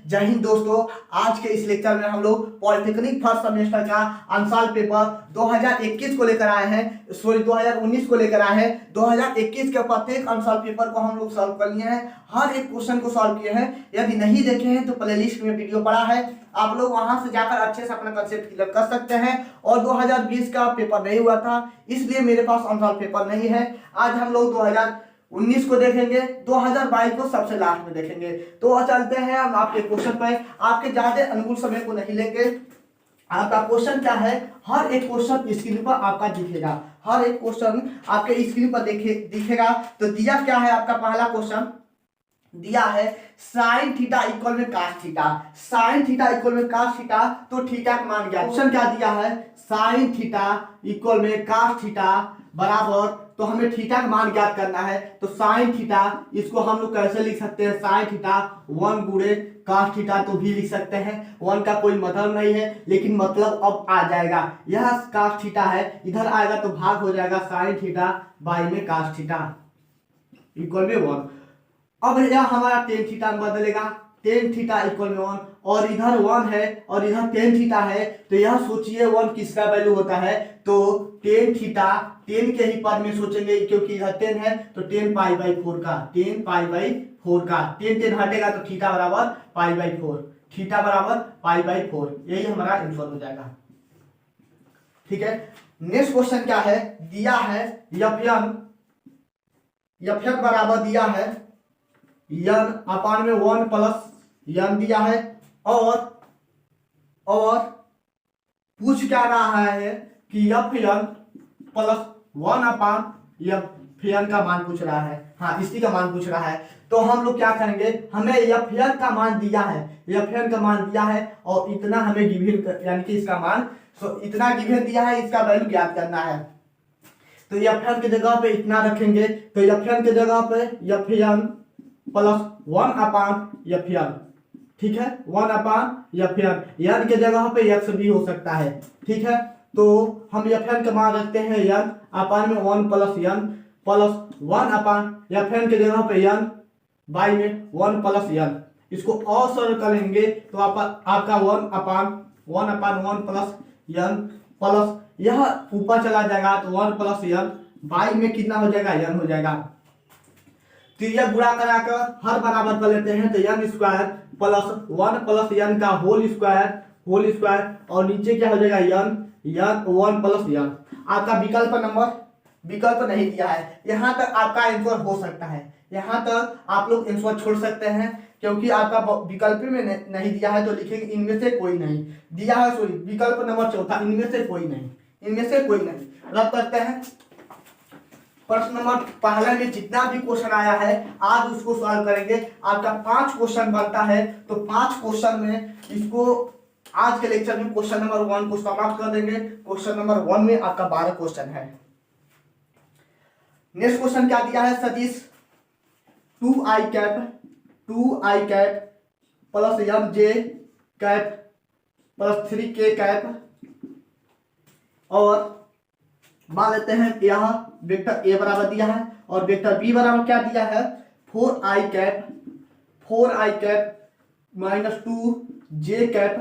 जय हिंद दोस्तों। आज के इस लेक्चर में हम लोग पॉलिटेक्निक फर्स्ट सेमेस्टर का आंसर पेपर 2021 को लेकर आए हैं, सॉरी 2019 को लेकर आए हैं। 2021 के प्रत्येक आंसर पेपर को हम लोग सॉल्व कर लिए हैं, हर एक क्वेश्चन को सॉल्व किए हैं। यदि नहीं देखे हैं तो प्लेलिस्ट में वीडियो पड़ा है, आप लोग वहां से जाकर अच्छे से अपना कंसेप्ट क्लियर कर सकते हैं। और 2020 का पेपर नहीं हुआ था, इसलिए मेरे पास आंसर पेपर नहीं है। आज हम लोग 2019 को देखेंगे, 2022 को सबसे लास्ट में देखेंगे। तो चलते हैं हम आपके क्वेश्चन पे। आपके ज्यादा अनुकूल समय को नहीं लेंगे। आपका क्वेश्चन क्या है, हर एक क्वेश्चन स्क्रीन पर आपका दिखेगा, हर एक क्वेश्चन आपके स्क्रीन पर दिखेगा। तो दिया क्या है, आपका पहला क्वेश्चन दिया है साइन थीटा इक्वल में cos theta. Sine theta equal में कास थीटा, तो थीटा का मान क्या, क्वेश्चन क्या दिया है, साइन थीटा इक्वल में कास थीटा बराबर, तो हमें थीटा का मान ज्ञात करना है। तो साइन थीटा, इसको हम लोग कैसे लिख सकते हैं, साइन थीटा 1 गुणे कास थीटा तो भी लिख सकते हैं। 1 का कोई मतलब नहीं है, लेकिन मतलब अब आ जाएगा। यह कास थीटा है, इधर आएगा तो भाग हो जाएगा साइन थीटा बाई में कास थीटा इक्वल में 1। अब यह हमारा टेन थीटा में बदलेगा, टेन थीटा इक्वल में 1, और इधर 1 है और इधर टेन थीटा है। तो यह सोचिए 1 किसका वैल्यू होता है, तो टेन थीटा, टेन के ही पद में सोचेंगे क्योंकि इधर 10 है, तो 10 पाई बाई 4 का, 10 पाई बाई 4 का, 10 हटेगा तो थीटा बराबर पाई बाई 4, थीटा बराबर पाई बाई 4, यही हमारा आंसर हो जाएगा। ठीक है, नेक्स्ट क्वेश्चन क्या है, दिया है एफ बराबर दिया है यन अपान में 1 प्लस यन दिया है, और पूछ क्या रहा है कि एफ यन प्लस 1 अपान एफ यन का मान पूछ रहा है। हाँ, इसी का मान पूछ रहा है। तो हम लोग क्या करेंगे, हमें एफ यन का मान दिया है, एफ यन का मान दिया है और इतना हमें गिवन, यानी कि इसका मान, तो इतना गिवन दिया है, इसका वैल्यू ज्ञात करना है। तो एफ यन की जगह पे इतना रखेंगे, तो एफ यन की जगह पे एफ यन प्लस 1 अपान एफ यन, ठीक है, 1 अपान एफ यन, यन के जगह पे एक्स भी हो सकता है। ठीक है, तो हम एफ यन का मान रखते हैं यन अपान में 1 प्लस यन प्लस 1 अपान एफ यन के जगह पे यन बाई में 1 प्लस यन। इसको और सरल करेंगे तो आपका 1 अपान 1 प्लस यन प्लस यह ऊपर चला जाएगा तो 1 प्लस यन बाई में कितना हो जाएगा, यन हो जाएगा। तो यह गुणा कराकर हर बराबर कर लेते हैं, तो यन स्क्वायर प्लस 1 प्लस यन का होल स्क्वायर, और नीचे क्या हो जाएगा, यन 1 प्लस यन। आपका विकल्प नहीं दिया है, यहाँ तक आपका आंसर हो सकता है, यहाँ तक आप लोग आंसर छोड़ सकते हैं, क्योंकि आपका विकल्प में नहीं दिया है तो लिखेंगे इनमें से कोई नहीं दिया है, सॉरी विकल्प नंबर 4 इनमें से कोई नहीं, रद्द करते हैं। प्रश्न नंबर पहले में जितना भी क्वेश्चन आया है आज उसको सॉल्व करेंगे। आपका 5 क्वेश्चन बनता है, तो 5 क्वेश्चन में इसको आज के लेक्चर में क्वेश्चन नंबर 1 को समाप्त कर देंगे। क्वेश्चन नंबर 1 में आपका 12 क्वेश्चन है। नेक्स्ट क्वेश्चन क्या दिया है, Satish 2i cap plus mj cap plus 3k cap, और मान लेते हैं यह वेक्टर a बराबर दिया है और वेक्टर b बराबर क्या दिया है, 4i cap minus 2j cap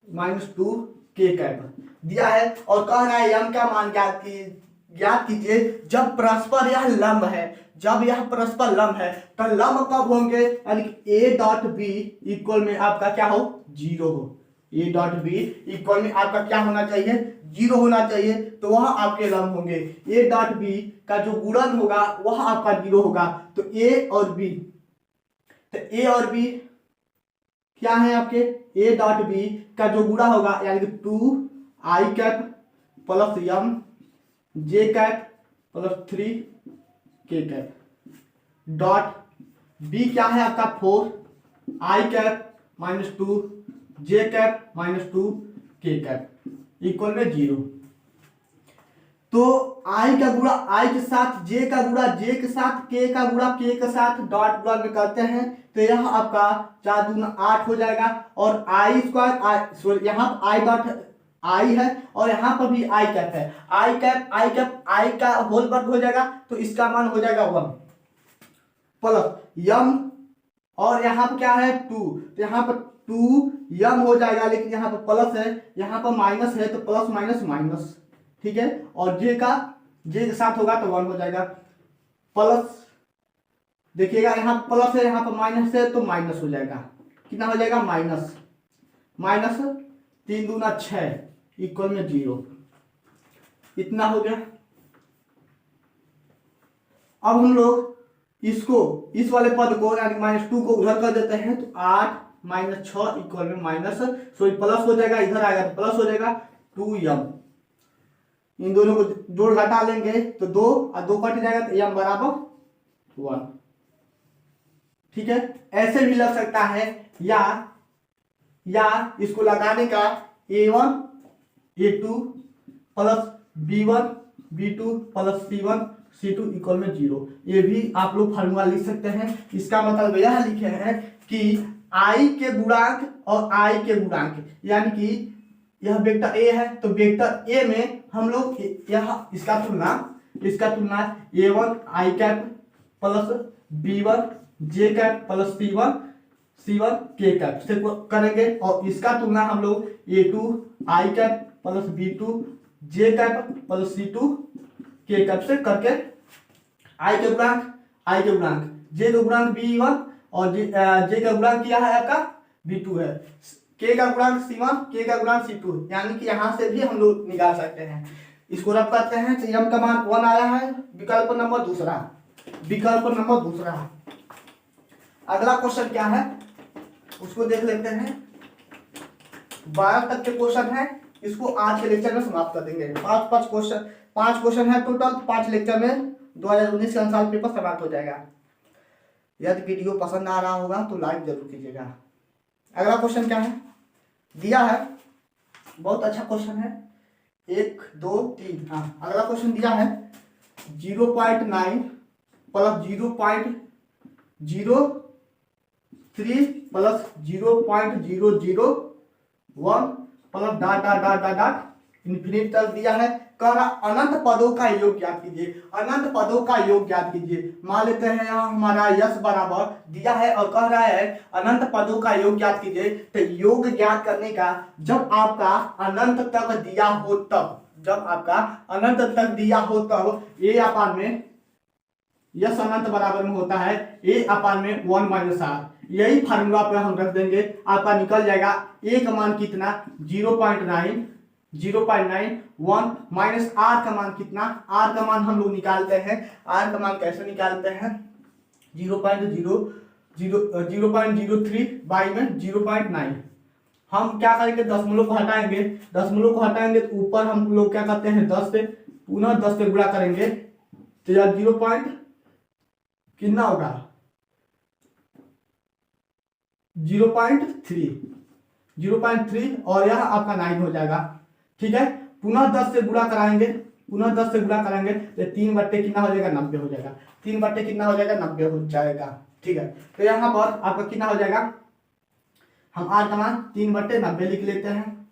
minus 2k cap दिया है, और कह रहा है m का मान ज्ञात कीजिए जब परस्पर यह लंब है, जब यह परस्पर लंब है तो लंब कब होंगे, यानी कि a डॉट b इक्वल में आपका क्या हो, 0 हो, a डॉट b इक्वल में आपका क्या होना चाहिए, 0 होना चाहिए, तो वह आपके लंब होंगे। a डॉट b का जो गुणन होगा वह आपका 0 होगा। तो a और b क्या है आपके, a डॉट b का जो गुणा होगा यानी कि 2i cap plus m j cap plus 3k cap dot b क्या है आपका 4i cap minus 2 j cap minus 2k cap equal में 0। तो i का गुणा i के साथ, j का गुणा j के साथ, k का गुणा k के साथ डॉट गुणा में करते हैं, तो यह आपका 4 दूना 8 हो जाएगा, और i स्क्वायर यहाँ i डॉट i है और यहाँ पर भी i कैप है, i का होल वर्ग हो जाएगा, तो इसका मान हो जाएगा 1 प्लस m और यहाँ पर क्या है 2, तो यहाँ पर 2m हो जाएगा, लेकिन यहाँ पर प्लस है, यहाँ पर माइनस है, तो प्लस माइनस माइनस, ठीक है। और जे के साथ होगा तो 1 हो जाएगा। प्लस देखिएगा यहाँ प्लस है, यहाँ पर माइनस है, तो माइनस हो जाएगा। कितना हो जाएगा? माइनस माइनस 3 दूना 6 इक्वल में 0, इतना हो गया। अब हम लोग इसको, इस वाले पद को यानी -2 को उधर कर देते हैं, तो 8 - 6 इक्वल में माइनस, सॉरी प्लस हो जाएगा, इधर आएगा तो प्लस हो जाएगा 2m। इन दोनों को जोड़ घटा लेंगे तो 2 और 2 कट जाएगा, तो m बराबर 1, ठीक है। ऐसे भी लग सकता है, या इसको लगाने का a1 a2 plus b1 b2 plus c1 c2 equal में 0, ये भी आप लोग फार्मूला लिख सकते हैं। इसका मतलब यह लिखे हैं कि i के गुणांक और i के गुणांक, यानी कि यह वेक्टर a है, तो वेक्टर a में हम लोग यह इसका तुलना a1 i cap plus b1 j cap plus c1 k cap से करेंगे, और इसका तुलना हम लोग a2 i cap plus b2 j cap plus c2 k cap से करके i के गुणांक j का गुणांक b1 और j का गुणांक क्या है आपका b2 है, k का गुणांक c1 k का गुणांक c2, यानी कि यहां से भी हम लोग निकाल सकते हैं। इसको रख करते हैं, तो m का मान 1 आया है, विकल्प नंबर दूसरा। अगला क्वेश्चन क्या है उसको देख लेते हैं। 12 तक के क्वेश्चन है, इसको आज के लेक्चर में समाप्त कर देंगे। 5 क्वेश्चन है टोटल, 5 लेक्चर में 2019 का आंसर पेपर समाप्त हो जाएगा। यदि वीडियो पसंद आ रहा होगा तो लाइक जरूर कीजिएगा। अगला क्वेश्चन क्या है दिया है, बहुत अच्छा क्वेश्चन है, 1 2 3। हाँ, अगला क्वेश्चन दिया है 0.9 plus 0.03 plus 0.001 plus dot dot dot dot dot infinity तक दिया है। कह रहा अनंत पदों का योग ज्ञात कीजिए। मान लेते हैं यहाँ हमारा यश बराबर दिया है और कह रहा है अनंत पदों का योग ज्ञात कीजिए। तो योग ज्ञात करने का जब आपका अनंत तक दिया हो तब ए अपान में यश अनंत बराबर में होता है a अपान में 1 - r। यही फार्मूला पे हम रख देंगे, आपका निकल जाएगा a का मान कितना 0.9 1 माइनस r का मान कितना, r का मान हम लोग निकालते हैं। r का मान कैसे निकालते हैं 0.03 बाई में 0.9। हम क्या करेंगे दशमलव को हटाएंगे तो ऊपर हम लोग क्या करते हैं 10 से पुनः 10 से गुणा करेंगे, तो यह 0. कितना होगा 0.3 और यह आपका 9 हो जाएगा, ठीक है। पुनः 10 से गुणा कराएंगे तो 3 बट्टे कितना हो जाएगा 90 हो जाएगा, 3 बट्टे कितना हो जाएगा 90 हो जाएगा, ठीक है। तो यहाँ पर आपका कितना हो जाएगा, हम r का मान 3 बट्टे 90 लिख लेते हैं,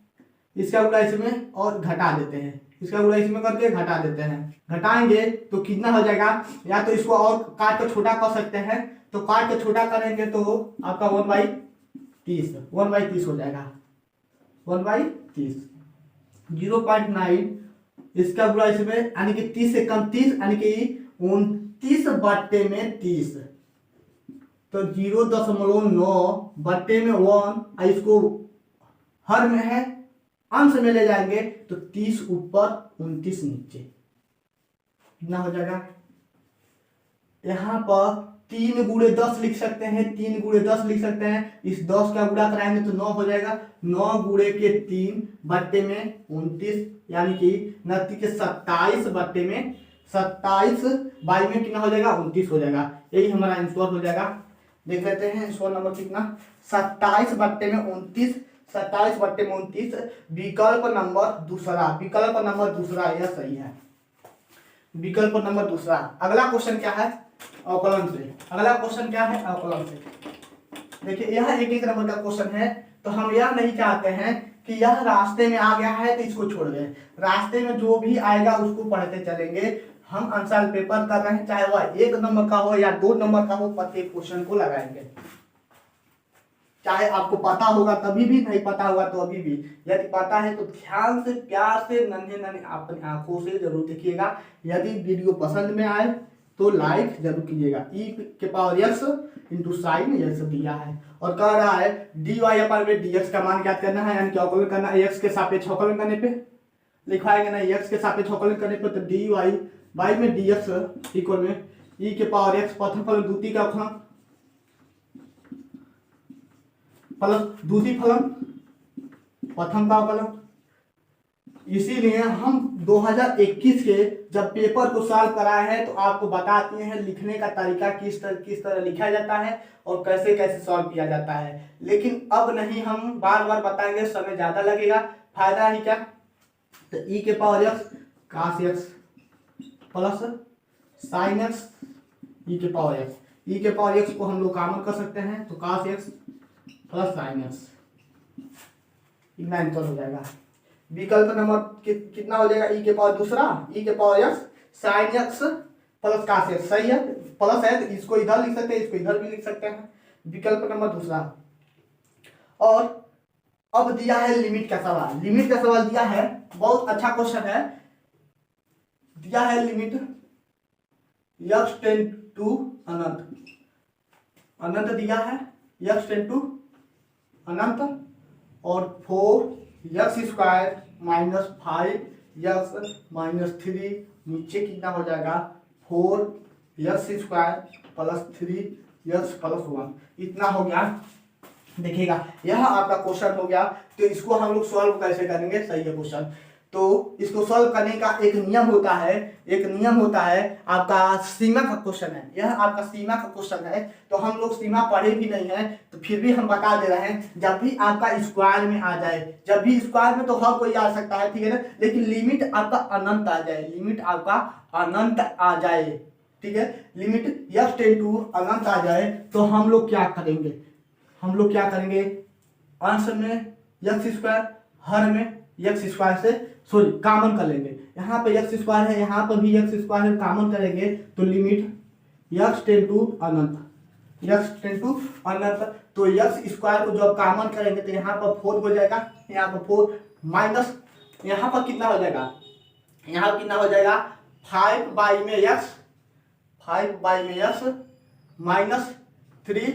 इसका गुणा इसमें और घटा देते हैं, इसका गुणा इसमें करके घटा देते हैं। घटाएंगे तो कितना हो जाएगा, या तो इसको और काट के छोटा कर सकते हैं, तो काट के छोटा करेंगे तो आपका 1/30 हो जाएगा, 1/30। 0.9 इसका गुणा इसमें यानी कि 30 से कम 30 यानी कि 29 बट्टे में 30, तो 0.9 बट्टे में 1, इसको हर में है अंश में ले जाएंगे तो 30 ऊपर 29 नीचे, कितना हो जाएगा। यहाँ पर 3 गुणे 10 लिख सकते हैं, इस 10 का गुणा कराएंगे तो 9 हो जाएगा, 9 गुणे के 3 बट्टे में 29 यानी कि 29 के 27 बट्टे में 27 बाई में कितना हो जाएगा 29 हो जाएगा। यही हमारा आंसर हो जाएगा। देख लेते हैं आंसर नंबर कितना 27 बट्टे में 29, 27 बट्टे में 29, विकल्प नंबर दूसरा यह सही है, विकल्प नंबर दूसरा। अगला क्वेश्चन क्या है अवकलन से। देखिए यह एक नंबर का क्वेश्चन है, तो हम यह नहीं चाहते हैं कि यह रास्ते में आ गया है तो इसको छोड़ दें, रास्ते में जो भी आएगा उसको पढ़ते चलेंगे। हम आंसर पेपर कर रहे हैं, चाहे वह 1 नंबर का हो या 2 नंबर का हो, प्रत्येक क्वेश्चन को लगाएंगे। चाहे आपको पता होगा तभी भी, नहीं पता होगा तो अभी भी। यदि पता है तो ध्यान से, प्यार से, नन्हे नन्हे अपनी आंखों से जरूर देखिएगा। यदि वीडियो पसंद में आए तो लाइक जरूर कीजिएगा। ई के power x into sine x दिया है और कह रहा है डी वाई अपन में डी एक्स का मान ज्ञात करना है, यानी कि अवकलन करना है। एक्स के सापेक्ष अवकलन करने पे लिखवाएंगे ना, एक्स के सापेक्ष अवकलन करने पे तो डी वाई वाई में डी एक्स इक्वल में ई के पावर एक्स प्रथम फलन द्वितीय का अवकलन प्लस द्वितीय फलन प्रथम का अवकलन। इसीलिए हम 2021 के जब पेपर को सॉल्व कराए हैं तो आपको बताते हैं लिखने का तरीका किस तरह लिखा जाता है और कैसे कैसे सॉल्व किया जाता है। लेकिन अब नहीं, हम बार बार बताएंगे, समय ज्यादा लगेगा, फायदा ही क्या। तो ई के पावर एक्स कास एक्स प्लस साइन एक्स ई के पावर एक्स। ई के पावर एक्स को हम लोग कॉमन कर सकते हैं तो कास एक्स प्लस साइन एक्स इतना आंसर हो जाएगा। विकल्प नंबर कितना हो जाएगा, ई के पावर दूसरा ई के power X sine X plus cos X. सही है, प्लस है तो इसको इधर लिख सकते हैं, इसको इधर भी लिख सकते हैं। विकल्प नंबर दूसरा। और अब दिया है लिमिट का सवाल। लिमिट का सवाल दिया है, बहुत अच्छा क्वेश्चन है। दिया है लिमिट एक्स टेंड टू अनंत, अनंत दिया है एक्स टेंड टू अनंत और 4 x square minus 5 x minus 3 नीचे कितना हो जाएगा 4 x square plus 3 x plus 1 इतना हो गया। देखिएगा यह आपका क्वेश्चन हो गया। तो इसको हम लोग सॉल्व कैसे करेंगे, सही है क्वेश्चन। तो इसको सॉल्व करने का एक नियम होता है, एक नियम होता है आपका सीमा का क्वेश्चन है। यह आपका सीमा का क्वेश्चन है, तो हम लोग सीमा पढ़े भी नहीं है तो फिर भी हम बता दे रहे हैं। जब भी आपका स्क्वायर में आ जाए, जब भी स्क्वायर में तो हर कोई आ सकता है, ठीक है ना, लेकिन लिमिट आपका अनंत आ जाए, लिमिट आपका अनंत आ जाए, ठीक है, लिमिट एक्स टेंड टू अनंत आ जाए तो हम लोग क्या करेंगे, हम लोग क्या करेंगे, अंश में एक्स स्क्वायर, हर में एक्स स्क्वायर से सॉरी कॉमन कर लेंगे। यहाँ पे एक्स स्क्वायर है, यहाँ पर भी एक्स स्क्वायर है, कॉमन करेंगे तो लिमिट एक्स टेंड टू अनंत, एक्स टेंड टू अनंत। तो एक्स स्क्वायर को जब कॉमन करेंगे तो यहाँ पर 4 हो जाएगा, यहाँ पर 4 माइनस यहाँ पर कितना हो जाएगा, यहाँ पर कितना हो जाएगा 5 बाई में एक्स, 5 बाई में एक्स माइनस 3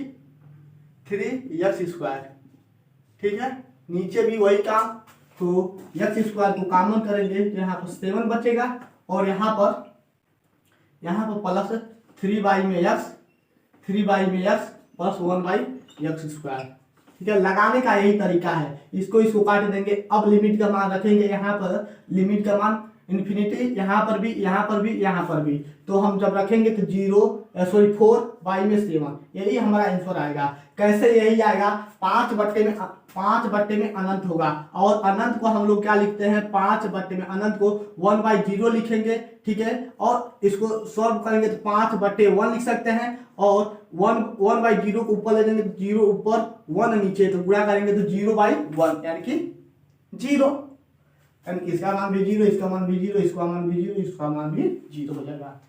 एक्स स्क्वायर, ठीक है। नीचे भी वही काम, तो एक्स स्क्वायर को कॉमन करेंगे तो यहाँ पर 7 बचेगा और यहाँ पर प्लस 3 बाई में एक्स, 3 बाई में x plus 1 by x square, ठीक है। लगाने का यही तरीका है, इसको काट देंगे। अब लिमिट का मान रखेंगे, यहाँ पर लिमिट का मान इन्फिनिटी, यहाँ पर भी, यहाँ पर भी, यहाँ पर भी। तो हम जब रखेंगे तो 4 बाई में 7, यही हमारा आंसर आएगा। कैसे यही आएगा, 5 बट्टे में अनंत होगा और अनंत को हम लोग क्या लिखते हैं, 5 बट्टे में अनंत को 1/0 लिखेंगे, ठीक है। और इसको सॉल्व करेंगे तो 5/1 लिख सकते हैं और 1/0 को ऊपर ले जाएंगे तो 0 ऊपर 1 नीचे, तो गुणा करेंगे तो 0/1 यानी कि 0, यानी इसका मान भी 0, इसका मान भी 0, इसका मान भी 0, इसका मान भी 0 हो जाएगा,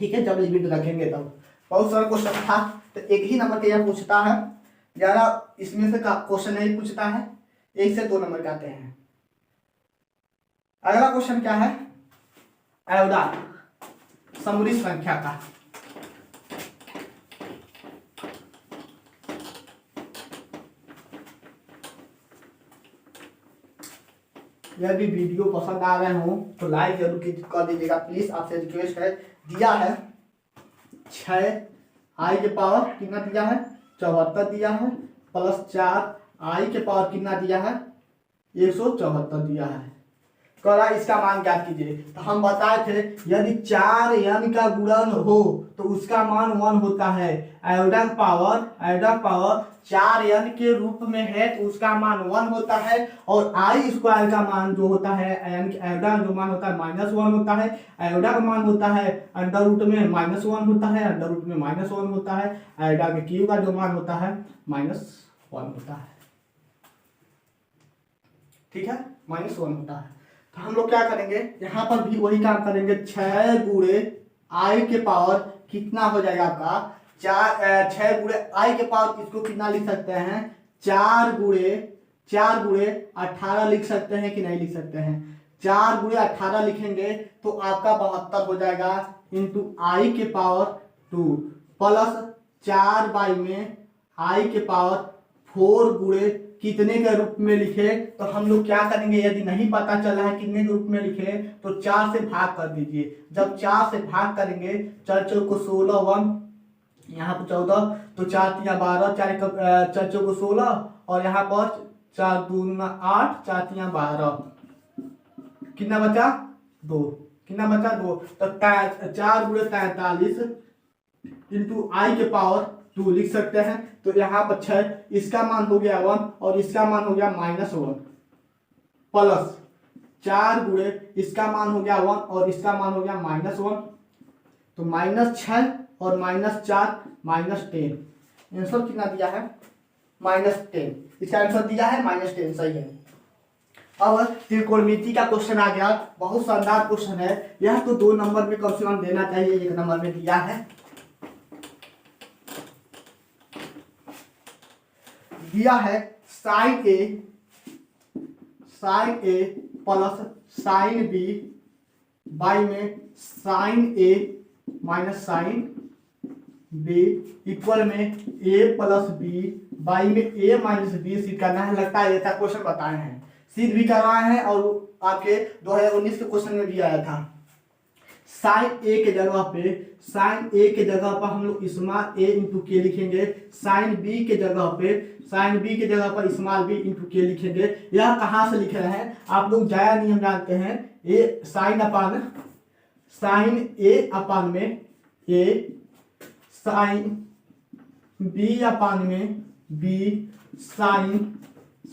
ठीक है। जब लिमिट रखेंगे तब। बहुत सारा क्वेश्चन था तो एक ही नंबर के यह पूछता है, ज्यादा इसमें से क्वेश्चन नहीं पूछता है, 1 से 2 नंबर के आते हैं। अगला क्वेश्चन क्या है, अयोडान समरूप संख्या का। यदि वीडियो पसंद आ रहे हो तो लाइक जरूर कर दीजिएगा प्लीज, आपसे रिक्वेस्ट है। दिया है 6 आई के पावर कितना दिया है 74 दिया है, प्लस 4 आई के पावर कितना दिया है 174 दिया है। करा इसका मान ज्ञात कीजिए। तो हम बताए थे यदि 4 n का गुणन हो तो उसका मान 1 होता है। आयोडन पावर 4 n के रूप में है तो उसका मान 1 होता है और आई स्क्वायर का मान जो होता है, आयोडन जो मान होता है -1 होता है। आयोडा का मान होता है अंडर रूट में -1 होता है, अंडर रूट में -1 होता है। आयोडा के क्यू का जो मान होता है -1 होता है, ठीक है, -1 होता है। तो हम लोग क्या करेंगे, यहाँ पर भी वही काम करेंगे। 6 गुणे आई के पावर कितना हो जाएगा आपका 6 गुणे आई के पावर, इसको कितना लिख सकते हैं, 4 गुणे 18 लिख सकते हैं कि नहीं लिख सकते हैं। 4 गुणे 18 लिखेंगे तो आपका 72 हो जाएगा, इंटू आई के पावर 2 प्लस 4 बाई में आई के पावर 4 गुणे कितने के रूप में लिखे, तो हम लोग क्या करेंगे, यदि नहीं पता चल रहा है कितने के रूप में लिखे तो 4 से भाग कर दीजिए। जब 4 से भाग करेंगे, 4 चौक को 16, 1 यहाँ पर 14, तो 4 3 12, 4 चौक को 16 और यहाँ पर 4 2 8, 4 3 12, कितना बचा 2, कितना बचा 2, तो 4 गुणे 43 इंटू आई के पावर 2 लिख सकते हैं। तो यहाँ पर 6, इसका मान हो गया 1 और इसका मान हो गया -1 प्लस 4 गुणे इसका मान हो गया 1 और इसका मान हो गया -1, तो -6 और -4 -10, आंसर कितना दिया है -10, इसका आंसर दिया है -10, सही है। अब त्रिकोणमिति का क्वेश्चन आ गया, बहुत शानदार क्वेश्चन है यह, तो 2 नंबर में कम से कम देना चाहिए, 1 नंबर में दिया है। दिया है sine A plus sine B by में sine A minus sine B equal में ए प्लस बी बाई में ए माइनस बी सिद्ध करना है। लगता है ऐसा क्वेश्चन बताए हैं, सिद्ध भी करवाए हैं और आपके 2019 के क्वेश्चन में भी आया था। साइन ए के जगह पर हम लोग स्मॉल ए इंटू के लिखेंगे, साइन बी के जगह पर स्मॉल बी इंटू के लिखेंगे। यह कहाँ से लिख रहे हैं आप लोग, जाया नियम जानते हैं, ए साइन ए अपान में ए, साइन बी अपान में बी, साइन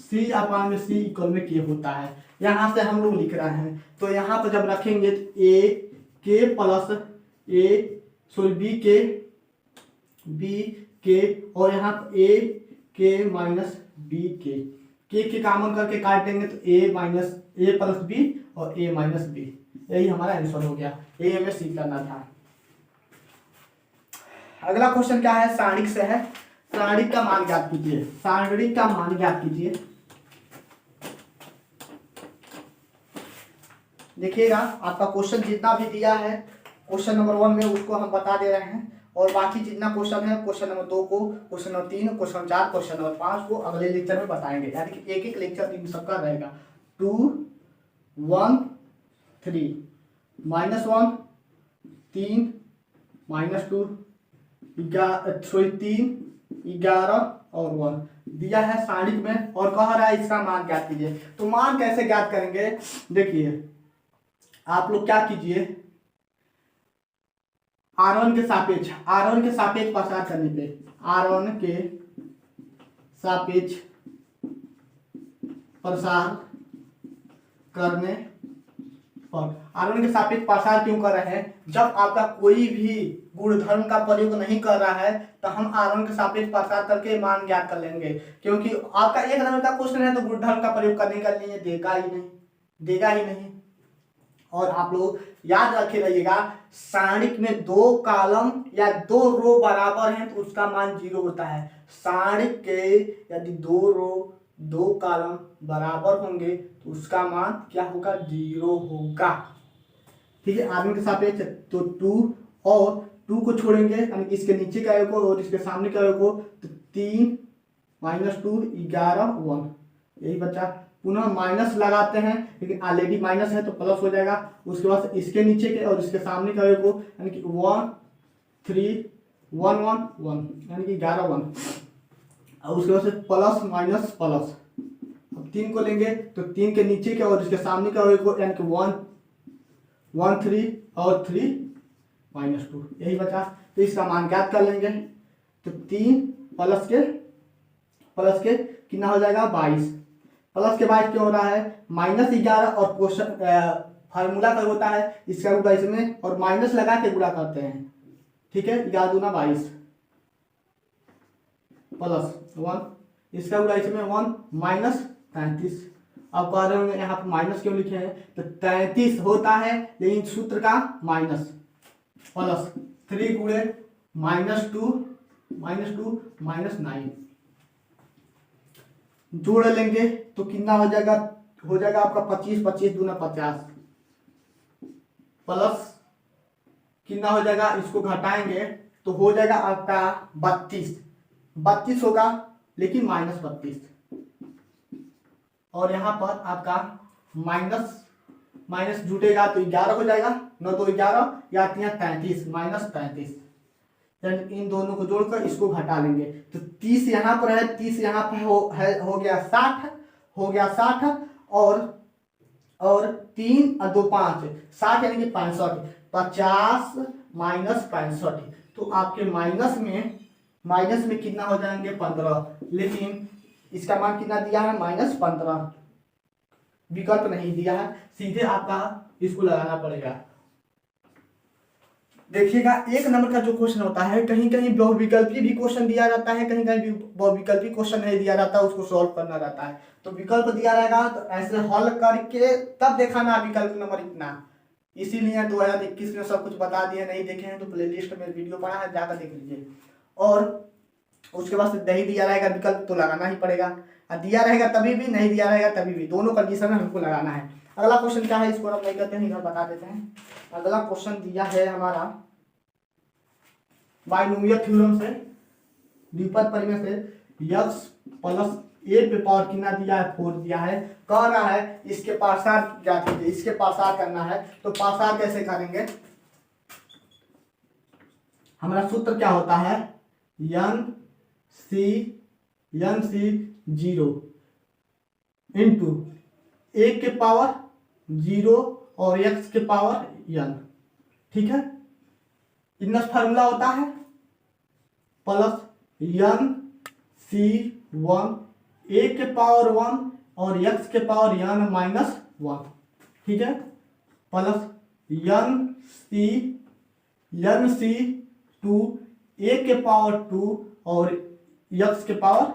सी अपान में सी इक्वल में के होता है। यहाँ से हम लोग लिख रहे हैं, तो यहाँ पर जब रखेंगे तो ए के प्लस बी के और यहाँ ए के माइनस बी के कॉमन करके काटेंगे तो ए प्लस बी और ए माइनस बी, यही हमारा आंसर हो गया। यही हमें सीख करना था। अगला क्वेश्चन क्या है, सारणिक से है। सारणिक का मान ज्ञात कीजिए। देखिएगा आपका क्वेश्चन जितना भी दिया है क्वेश्चन नंबर 1 में उसको हम बता दे रहे हैं, और बाकी जितना क्वेश्चन है क्वेश्चन नंबर 2 को, question number 3, question number 4, question number 5 को अगले लेक्चर में बताएंगे, यानी कि एक लेक्चर इन सबका रहेगा। 2 1 3 -1 3 -2 3 11 और 1 दिया है सारणिक में, और कह रहा है इसका मान ज्ञात कीजिए। तो मान कैसे ज्ञात करेंगे, देखिए आप लोग क्या कीजिए, R1 के सापेक्ष प्रसार करने पे, R1 के सापेक्ष प्रसार करने पर, R1 के सापेक्ष प्रसार क्यों कर रहे हैं, जब आपका कोई भी गुणधर्म का प्रयोग नहीं कर रहा है तो हम R1 के सापेक्ष प्रसार करके मान ज्ञात कर लेंगे, क्योंकि आपका 1 नंबर का क्वेश्चन है तो गुणधर्म का प्रयोग करने के लिए देगा ही नहीं। और आप लोग याद रखे रहिएगा, सारणिक में 2 कॉलम या 2 रो बराबर हैं तो उसका मान 0 होता है। सारणिक के यदि 2 रो 2 कॉलम बराबर होंगे तो उसका मान क्या होगा, 0 होगा। ठीक है, R1 के सापेक्ष तो 2 और 2 को छोड़ेंगे, यानी कि इसके नीचे का योग और इसके सामने का योग, तो 3 -2 11 1, यही बचा। पुनः माइनस लगाते हैं, लेकिन ऑलरेडी माइनस है तो प्लस हो जाएगा। उसके बाद इसके नीचे के और इसके सामने का योग, यानी कि 1 3 1 1 1, यानी कि 11 1, और उसके बाद से प्लस माइनस प्लस। अब 3 को लेंगे तो 3 के नीचे के और इसके सामने का योग, यानी कि 1 1 3 और 3 -2, यही बचा। तो इसका मान ज्ञात कर लेंगे, तो 3 प्लस के कितना हो जाएगा, 22। प्लस के 22 क्यों हो रहा है, -11 और क्वेश्चन फार्मूला का होता है इसका गुणा इसमें, और माइनस लगा के गुणा करते हैं। ठीक है, 11 दूना 22 प्लस 1, इसका गुणा इसमें 1 -33। अब कह रहे होंगे यहाँ पर माइनस क्यों लिखे हैं, तो 33 होता है लेकिन सूत्र का माइनस, प्लस 3 गुणे -2 -2 -9 जोड़ लेंगे तो कितना हो जाएगा आपका 25, 25 दूना 50 प्लस कितना हो जाएगा, इसको घटाएंगे तो हो जाएगा आपका 32, 32 होगा लेकिन -32 और यहाँ पर आपका माइनस जुटेगा तो 11 हो जाएगा, 9 तो 11 या 33 -33, इन दोनों को जोड़कर इसको घटा लेंगे तो 30 यहाँ पर है, 30 यहाँ पर हो गया 60, और 3 और 2 5 60 यानी कि 65, 50 -65 तो आपके माइनस में कितना हो जाएंगे 15, लेकिन इसका मान कितना दिया है -15, विकल्प नहीं दिया है, सीधे आपका इसको लगाना पड़ेगा। देखिएगा 1 नंबर का जो क्वेश्चन होता है कहीं कहीं बहुविकल्पी भी क्वेश्चन दिया जाता है, कहीं कहीं बहुविकल्पी क्वेश्चन नहीं दिया जाता, उसको सॉल्व करना रहता है। तो विकल्प दिया रहेगा तो ऐसे हल करके तब दिखाना विकल्प नंबर इतना, इसीलिए 2021 में सब कुछ बता दिए, नहीं देखे हैं तो प्लेलिस्ट में वीडियो पड़ा है, जाकर देख लीजिए। और उसके बाद नहीं दिया रहेगा विकल्प तो लगाना ही पड़ेगा, दिया रहेगा तभी भी, नहीं दिया रहेगा तभी भी, दोनों कंडीशन में हमको लगाना है। अगला क्वेश्चन क्या है, इसको हम नहीं करते हैं, इधर बता देते हैं। अगला क्वेश्चन दिया है हमारा बाइनोमियल थ्योरम से, द्विपद परिमेय से x प्लस a पे पावर कितना दिया है 4 दिया है, कह रहा है इसके पासार क्या कीजिए, इसके पासार करना है तो पासार कैसे करेंगे, हमारा सूत्र क्या होता है n c 0 इंटू 1 के पावर 0 और x के पावर n, ठीक है। इतना फार्मूला होता है प्लस n c1 a के पावर 1 और x के पावर n माइनस 1, ठीक है, प्लस n c 2 a के पावर 2 और x के power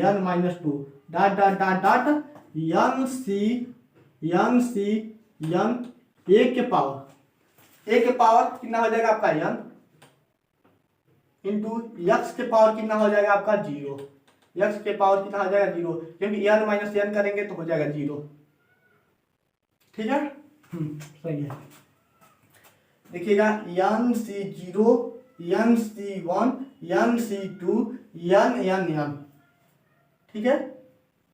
n minus 2 dot dot dot dot n c n a के पावर कितना हो जाएगा आपका n इंटू x के पावर कितना हो जाएगा आपका 0, x के पावर कितना हो जाएगा 0, क्योंकि n माइनस n करेंगे तो हो जाएगा 0, ठीक है। सही है, देखिएगा n c0 n c1 n c2 n, ठीक है।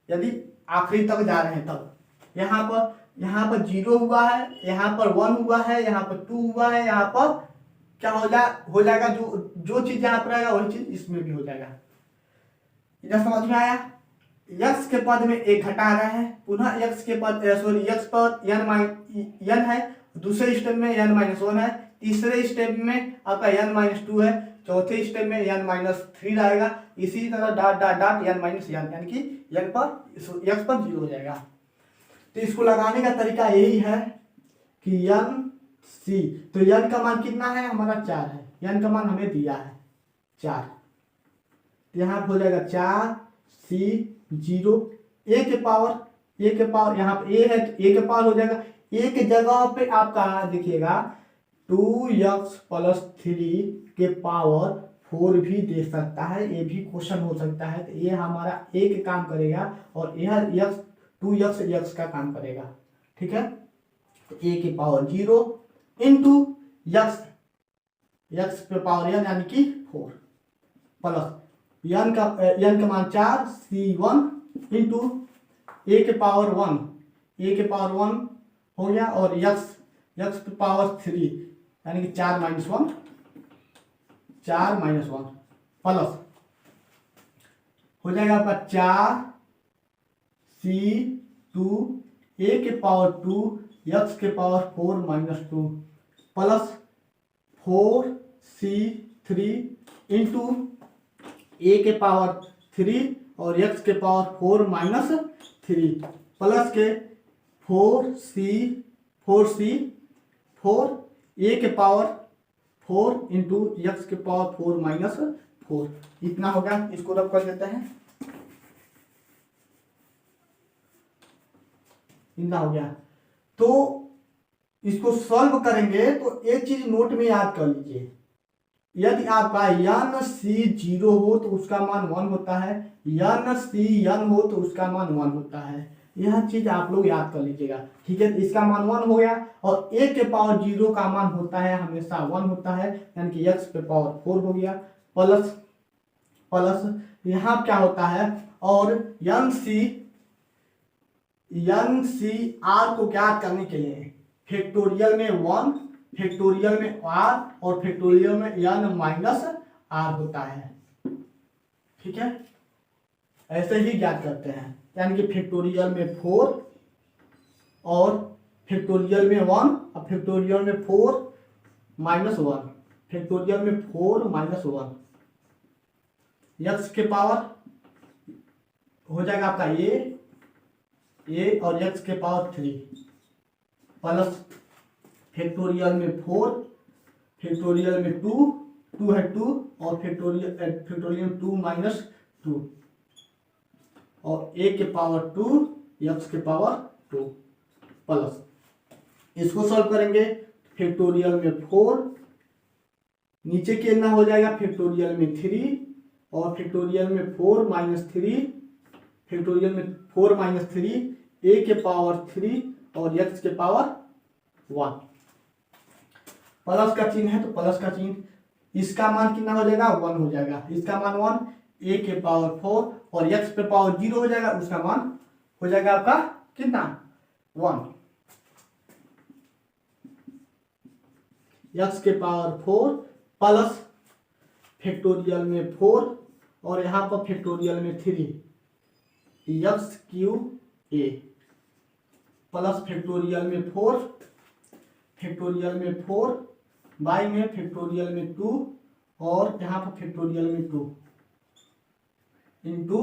यदि आखिरी तक जा रहे हैं तब यहाँ पर 0 हुआ है, यहाँ पर 1 हुआ है, यहाँ पर 2 हुआ है, यहाँ पर क्या हो जाएगा, जो चीज यहाँ पर आएगा वही चीज इसमें भी हो जाएगा। इधर समझ में आया, x के पद में एक घटा रहे हैं, पुनः x के पद x पर n है, दूसरे स्टेप में n माइनस 1 है, तीसरे स्टेप में आपका n माइनस 2 है, चौथे स्टेप में n माइनस 3 रहेगा, इसी तरह dot dot dot n minus n, यानी कि x पर 0 हो जाएगा। तो इसको लगाने का तरीका यही है कि n c, तो n का मान कितना है हमारा 4 है, n का मान हमें दिया है 4, तो यहाँ हो जाएगा 4 c 0 a के पावर यहाँ पे a है तो a के पावर हो जाएगा, a के जगह पे आपका देखिएगा 2x प्लस 3 के पावर 4 भी दे सकता है, ये भी क्वेश्चन हो सकता है, तो ये हमारा एक काम करेगा और यह 2x का काम करेगा, ठीक है। तो a के पावर 0 इंटू x पे पावर n यानी कि 4 प्लस n का मान 4 c1 इंटू a के पावर 1 हो गया और x पे पावर 3 यानी कि 4 माइनस 1 प्लस हो जाएगा आपका 4 c2 a के पावर 2 x के power 4 minus 2 plus 4 c3 into a के पावर 3 और x के पावर 4 माइनस 3 प्लस के 4 a के पावर 4 इंटू x के पावर 4 माइनस 4, इतना हो गया। इसको रब कर देते हैं, इतना हो गया। तो इसको सॉल्व करेंगे तो एक चीज नोट में याद कर लीजिए, यदि आपका यन सी 0 हो तो उसका मान 1 होता है, यन सी यन हो तो उसका मान 1 होता है। यह चीज आप लोग याद कर लीजिएगा, ठीक है। इसका मान 1 हो गया और a के पावर 0 का मान होता है हमेशा 1 होता है, यानी कि x पे पावर 4 हो गया, प्लस प्लस यहाँ क्या होता है, और यन सी आर को ज्ञात करने के लिए फैक्टोरियल में 1, फैक्टोरियल में r और फैक्टोरियल में n माइनस r होता है, ठीक है। ऐसे ही ज्ञात करते हैं, यानी कि फैक्टोरियल में 4 और फैक्टोरियल में 1 और फैक्टोरियल में 4 माइनस 1, फैक्टोरियल में 4 माइनस 1, x के पावर हो जाएगा आपका a और x के पावर 3 प्लस फैक्टोरियल में 4, फैक्टोरियल में 2 है 2 और फैक्टोरियल में 2 माइनस 2 और a के पावर 2 x के पावर 2 प्लस, इसको सॉल्व करेंगे फैक्टोरियल में 4, नीचे कितना हो जाएगा फैक्टोरियल में 3 और फैक्टोरियल में 4 माइनस 3, फैक्टोरियल में 4 माइनस 3, a के पावर 3 और x के पावर 1, प्लस का चिन्ह है तो प्लस का चिन्ह, इसका मान कितना हो जाएगा 1 हो जाएगा, इसका मान 1, a के पावर 4 और x पे पावर 0 हो जाएगा, उसका मान हो जाएगा आपका कितना 1, x के पावर 4 प्लस फैक्टोरियल में 4 और यहाँ पर फैक्टोरियल में 3 x cube a plus factorial में 4, फैक्टोरियल में 4 बाई में फैक्टोरियल में 2 और यहाँ पर फैक्टोरियल में 2 इंटू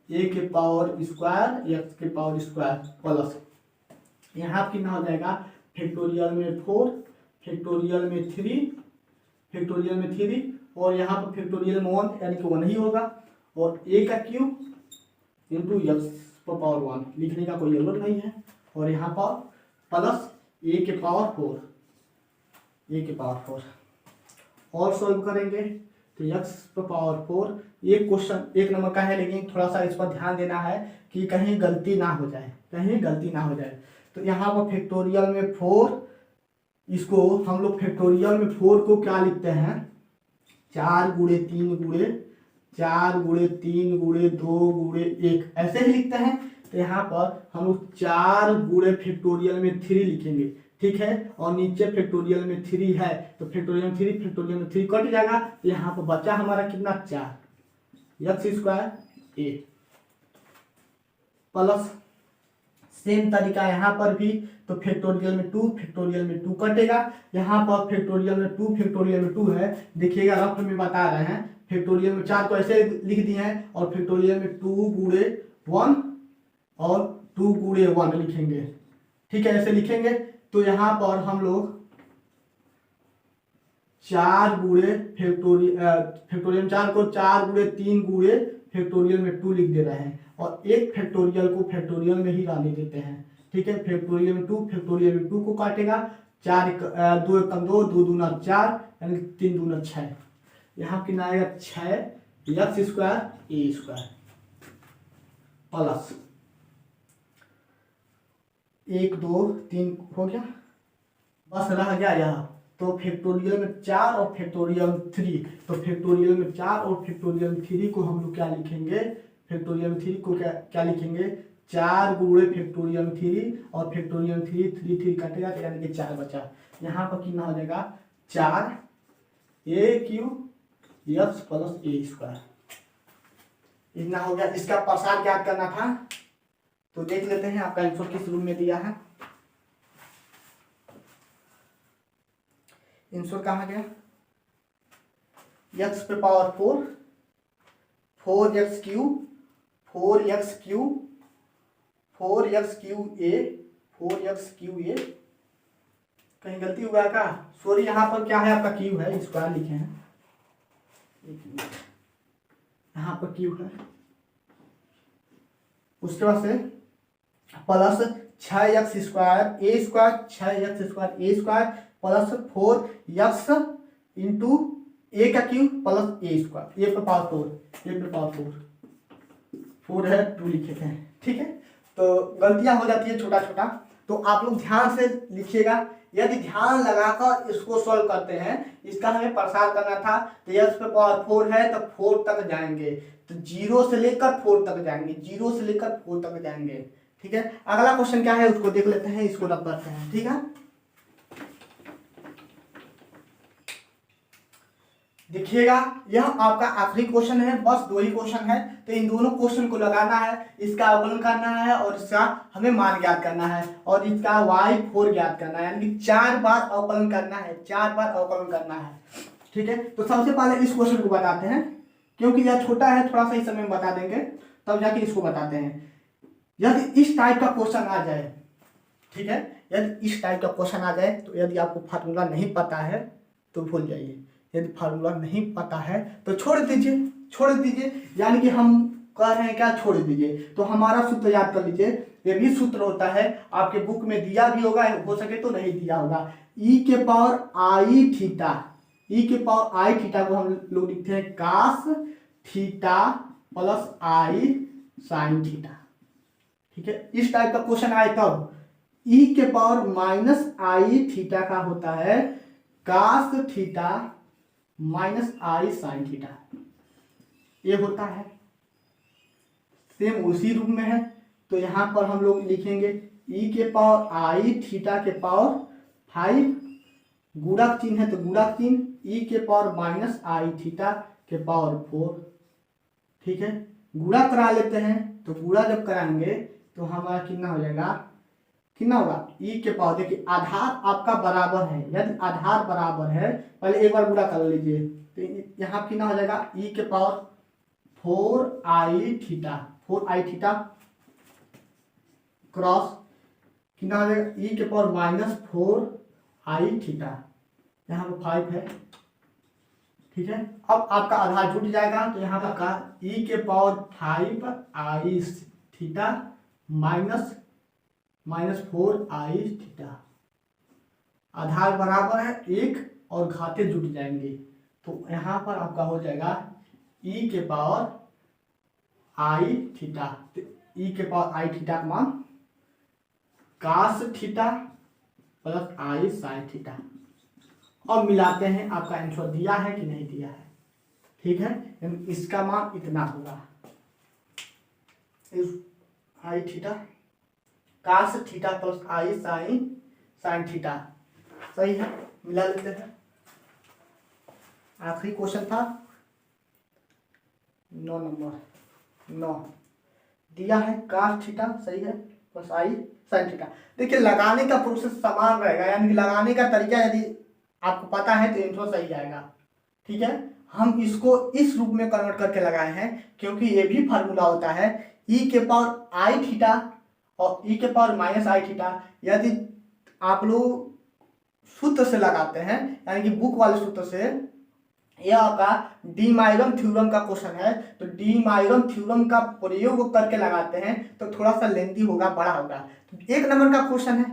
a के पावर स्क्वायर x के पावर स्क्वायर प्लस यहाँ कितना हो जाएगा फैक्टोरियल में 4, फैक्टोरियल में 3, फैक्टोरियल में 3 और यहाँ पर फैक्टोरियल में 1 यानी कि 1 ही होगा और a का क्यूब इंटू x पावर 1 लिखने का कोई जरूरत नहीं है और यहाँ पर प्लस a के पावर 4 और सॉल्व करेंगे तो x पावर 4, ये क्वेश्चन 1 नंबर का है लेकिन थोड़ा सा इस पर ध्यान देना है कि कहीं गलती ना हो जाए, तो यहाँ पर फैक्टोरियल में 4, इसको हम लोग फैक्टोरियल में 4 को क्या लिखते हैं 4 गुणे 3 गुणे 2 गुणे 1 ऐसे ही लिखते हैं। तो यहाँ पर हम लोग 4 गुणे फैक्टोरियल में 3 लिखेंगे, ठीक है, और नीचे फैक्टोरियल में 3 है तो फैक्टोरियल में 3 कट जाएगा, तो यहाँ पर बचा हमारा कितना 4 x square a plus same तरीका यहाँ पर भी, तो फैक्टोरियल में 2 कटेगा, यहाँ पर फैक्टोरियल में 2 है, देखिएगा रफ में बता रहे हैं, फैक्टोरियल में 4 को ऐसे लिख दिए हैं और फैक्टोरियल में 2 गुणे 1 और 2 गुणे 1 लिखेंगे, ठीक है, ऐसे लिखेंगे। तो यहाँ पर हम लोग 4 गुणे फैक्टोरियल 4 को 4 गुणे 3 गुणे फैक्टोरियल में 2 लिख दे रहे हैं और एक फैक्टोरियल को फैक्टोरियल में ही रहने देते हैं, ठीक है। फैक्टोरियल में 2 को काटेगा, 4 2 कम 2 2 दूना 4 यानी 3 दूना 6, यहाँ कितना आएगा 6 x square a square plus 1 2 3 हो गया, बस रह गया यहाँ, तो फैक्टोरियल में 4 और फैक्टोरियल में 3, तो फैक्टोरियल में 4 और फैक्टोरियल में 3 को हम लोग क्या लिखेंगे, फैक्टोरियल में 3 को क्या लिखेंगे 4 गुणे फैक्टोरियल में 3 और फैक्टोरियल में 3 कटेगा तो यानी कि 4 बचा, यहाँ पर कितना हो जाएगा 4 a cube x plus a square, इतना हो गया। इसका प्रसार ज्ञात करना था तो देख लेते हैं आपका आंसर किस रूम में दिया है, आंसर कहाँ गया x पे power 4x cube 4x cube a, कहीं गलती हुआ है क्या, सॉरी यहाँ पर क्या है आपका क्यूब है, स्क्वायर लिखे हैं, यहाँ पर क्यूब है, उसके बाद से plus 6x square a square 6x square a square plus 4x into A का cube plus A square, A पर पावर 4, ए पर पावर 4 है 2 लिखे थे, ठीक है। तो गलतियां हो जाती है छोटा छोटा, तो आप लोग ध्यान से लिखिएगा। यदि ध्यान लगाकर इसको सॉल्व करते हैं, इसका हमें प्रसार करना था, तो x पे पावर 4 है तो 4 तक जाएंगे, तो 0 से लेकर 4 तक जाएंगे, 0 से लेकर 4 तक जाएंगे, ठीक है। अगला क्वेश्चन क्या है उसको देख लेते हैं, इसको रख करते हैं, ठीक है। देखिएगा यह आपका आखिरी क्वेश्चन है, बस 2 ही क्वेश्चन है, तो इन दोनों क्वेश्चन को लगाना है, इसका अवकलन करना है और इसका हमें मान ज्ञात करना है, और इसका y4 ज्ञात करना है, यानी कि 4 बार अवकलन करना है, 4 बार अवकलन करना है, ठीक है। तो सबसे पहले इस क्वेश्चन को बताते हैं, क्योंकि यह छोटा है, थोड़ा सा इस समय में बता देंगे, तब जाके इसको बताते हैं। यदि इस टाइप का क्वेश्चन आ जाए, ठीक है, यदि इस टाइप का क्वेश्चन आ जाए, तो यदि आपको फार्मूला नहीं पता है तो भूल जाइए, यदि फार्मूला नहीं पता है तो छोड़ दीजिए, छोड़ दीजिए, यानी कि हम कह रहे हैं क्या, छोड़ दीजिए। तो हमारा सूत्र याद कर लीजिए, ये भी सूत्र होता है, आपके बुक में दिया भी होगा, हो सके तो नहीं दिया होगा, e के पावर आई थीटा, e के पावर आई थीटा को हम लोग लिखते हैं कास थीटा प्लस आई साइन थीटा, ठीक है। इस टाइप का क्वेश्चन आए तब e के पावर माइनस आई थीटा का होता है कास थीटा माइनस आई साइन थीटा, ये होता है, सेम उसी रूप में है। तो यहां पर हम लोग लिखेंगे e के पावर आई थीटा के पावर 5, गुणक चिन्ह है तो गुणक चिन्ह, e के पावर माइनस आई थीटा के पावर 4, ठीक है। गुणा करा लेते हैं, तो गुणा जब कराएंगे तो हमारा कितना हो जाएगा, कितना होगा, e के पावर, देखिए आधार आपका बराबर है, यदि आधार बराबर है, पहले एक बार गुणा कर लीजिए, तो यहाँ कितना हो जाएगा e के power 4i theta, 4i theta cross कितना हो जाएगा e के पावर माइनस 4i थीटा, यहाँ पे 5 है, ठीक है। अब आपका आधार जुट जाएगा, तो यहाँ पर का e के power 5i theta minus 4i theta, आधार बराबर है 1 और घाते जुट जाएंगे, तो यहाँ पर आपका हो जाएगा e के पावर आई थीटा, तो e के पावर आई थीटा का मान कास थीटा प्लस आई साइन थीटा, और मिलाते हैं, आपका आंसर दिया है कि नहीं दिया है, ठीक है। इसका मान इतना होगा, आई थीटा कास थीटा प्लस आई साइन थीटा, सही है, मिला लेते हैं। आखिरी क्वेश्चन था 9 नंबर 9, दिया है कास थीटा, सही है, प्लस आई साइन थीटा। देखिए लगाने का प्रोसेस समान रहेगा, यानी कि लगाने का तरीका यदि आपको पता है तो आंसर सही आएगा, ठीक है। हम इसको इस रूप में कन्वर्ट करके लगाए हैं, क्योंकि ये भी फार्मूला होता है e के पावर आई थीटा और e के पावर माइनस आई थीटा। यदि आप लोग सूत्र से लगाते हैं, यानी कि बुक वाले सूत्र से, यह आपका डी माइरन थ्योरम का क्वेश्चन है, तो डी माइरन थ्योरम का प्रयोग करके लगाते हैं तो थोड़ा सा लेंथी होगा, बड़ा होगा। तो 1 नंबर का क्वेश्चन है,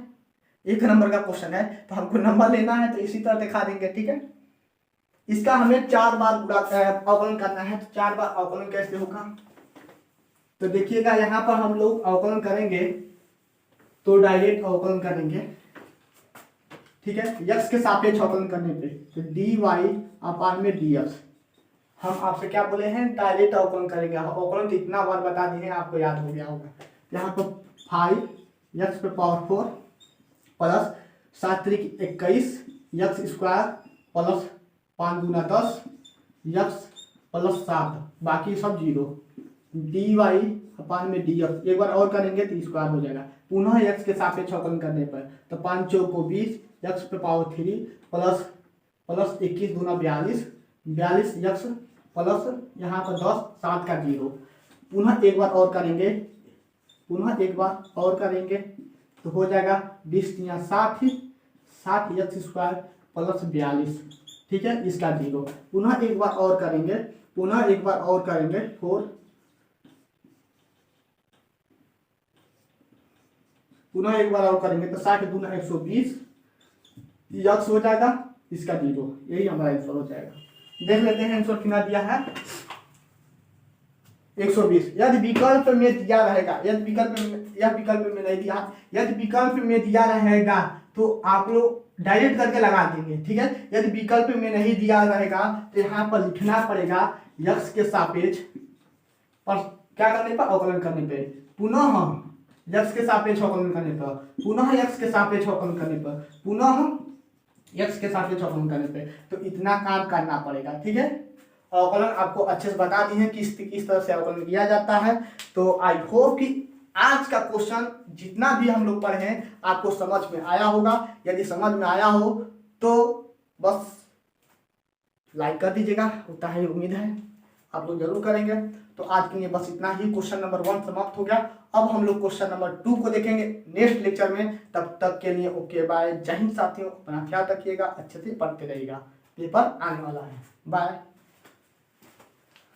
1 नंबर का क्वेश्चन है, तो हमको नंबर लेना है, तो इसी तरह दिखा देंगे, ठीक है। इसका हमें 4 बार अवकलन करना है, तो 4 बार अवकलन कैसे होगा, तो देखिएगा यहाँ पर हम लोग अवकलन करेंगे, तो डायरेक्ट अवकलन करेंगे, ठीक है, x के सापेक्ष अवकलन करने पे, तो dy अपान में dx, हम आपसे क्या बोले हैं, डायरेक्ट अवकलन करेंगे। अवकलन तो इतना बार बता दिए हैं, आपको याद हो गया होगा। यहाँ पर 5 x पे पावर 4 प्लस 7 त्रिक 21 x स्क्वायर प्लस 5 दूना 10 x प्लस 7, बाकी सब 0, dy अपान में dx, एक बार और करेंगे तो स्क्वायर हो जाएगा, पुनः x के सापेक्ष अवकलन करने पर, तो 5 चौक को 20 x पे पावर 3 प्लस 21 दूना 42 x प्लस यहाँ पर 10 7 का 0, पुनः एक बार और करेंगे, पुनः एक बार और करेंगे तो हो जाएगा 20 या 60 x स्क्वायर प्लस 42, ठीक है, इसका 0, पुनः एक बार और करेंगे, पुनः एक बार और करेंगे 4, पुनः एक बार और करेंगे तो 60 दूना 120 यक्स हो जाएगा, इसका 0, यही हमारा आंसर हो जाएगा। देख लेते हैं आंसर कितना दिया है 120। यदि विकल्प में दिया रहेगा, यदि विकल्प में नहीं दिया, यदि विकल्प में दिया रहेगा तो आप लोग डायरेक्ट करके लगा देंगे, ठीक है। यदि विकल्प में नहीं दिया रहेगा तो यहाँ पर लिखना पड़ेगा यक्स के सापेक्ष और क्या करने पर, अवकलन करने पे, पुनः यक्स के सापेक्ष अवकलन करने पर, पुनः यक्स के सापेक्ष अवकलन करने पर, पुनः यक्स के सापेक्ष अवकलन करने पे, तो इतना काम करना पड़ेगा, ठीक है। अवकलन आपको अच्छे से बता दी है किस तरह से अवकलन किया जाता है। तो आई होप कि आज का क्वेश्चन जितना भी हम लोग पढ़े हैं आपको समझ में आया होगा। यदि समझ में आया हो तो बस लाइक कर दीजिएगा, उतना ही उम्मीद है आप लोग जरूर करेंगे। तो आज के लिए बस इतना ही। क्वेश्चन नंबर 1 समाप्त हो गया। अब हम लोग क्वेश्चन नंबर 2 को देखेंगे नेक्स्ट लेक्चर में। तब तक के लिए ओके बाय। जय हिंद साथियों, अपना ख्याल रखिएगा, अच्छे से पढ़ते रहिएगा, पेपर आने वाला है। बाय।